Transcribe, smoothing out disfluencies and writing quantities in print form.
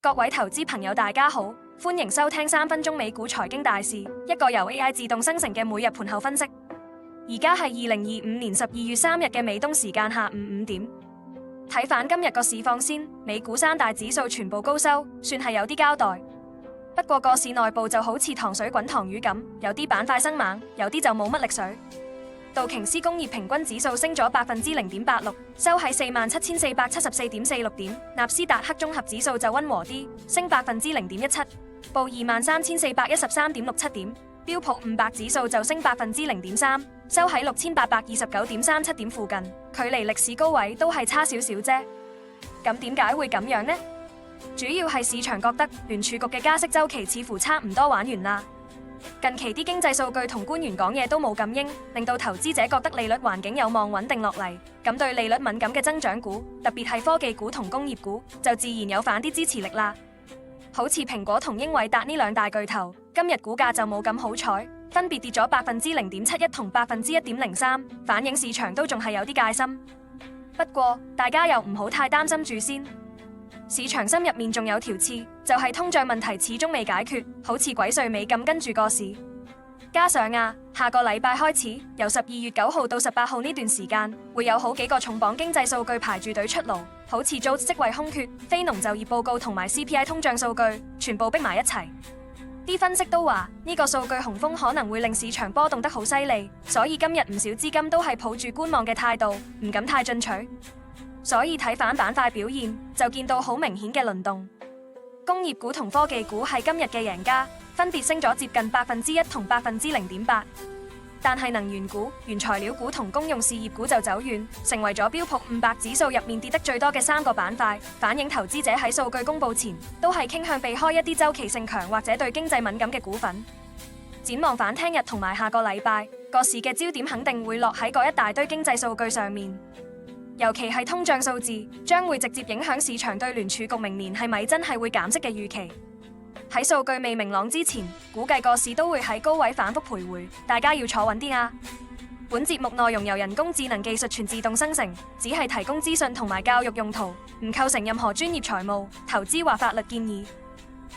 各位投資朋友，大家好，歡迎收聽3分鐘美股財經大事，一個由 AI 自動生成嘅每日盤後分析。而家係2025年12月3日嘅美東時間下午5點。睇返今日個市況先，美股三大指數全部高收，算係有啲交代。不過個市內部就好似糖水滾糖魚咁，有啲板塊生猛，有啲就冇乜力水。道瓊斯工業平均指數升咗0.86%，收喺47,474.46點；納斯達克綜合指數就溫和啲，升0.17%，報23,413.67點；標普500指數就升0.3%，收喺6,829.37點附近，距離歷史高位都係差少少啫。咁點解會咁樣呢？主要係市場覺得聯儲局嘅加息週期似乎差唔多玩完啦。近期啲經濟數據同官員講嘢都冇咁鷹，令到投資者覺得利率環境有望穩定落嚟。咁對利率敏感嘅增長股，特別係科技股同工業股，就自然有反啲支持力啦。好似蘋果同英偉達呢兩大巨頭，今日股價就冇咁好彩，分別跌咗0.71%同1.03%，反映市場都仲係有啲戒心。不過大家又唔好太擔心住先。市場心入面仲有條刺，就係通脹問題始終未解決，好似鬼睡尾咁跟住個市。加上下個禮拜開始，由12月9號到18號呢段時間，會有好幾個重磅經濟數據排住隊出爐，好似 JOLTS 職位空缺、非農就業報告同埋 CPI 通脹數據，全部逼埋一齊。啲分析都話呢個數據雄風可能會令市場波動得好犀利，所以今日唔少資金都係抱住觀望嘅態度，唔敢太進取。所以睇反板塊表現，就見到好明顯嘅輪動。工業股同科技股係今日嘅贏家，分別升咗接近1%同0.8%。但係能源股、原材料股同公用事業股就走遠，成為咗標普500指數入面跌得最多嘅3個板塊，反映投資者喺數據公布前，都係傾向避開一啲周期性強或者對經濟敏感嘅股份。展望反聽日同埋下個禮拜，個市嘅焦點肯定會落喺嗰一大堆經濟數據上面。尤其係通脹數字，將會直接影響市場對聯儲局明年係咪真係會減息嘅預期。喺數據未明朗之前，估計個市都會喺高位反覆徘徊，大家要坐穩啲啊！本節目內容由人工智能技術全自動生成，只係提供資訊同埋教育用途，唔構成任何專業財務、投資或法律建議。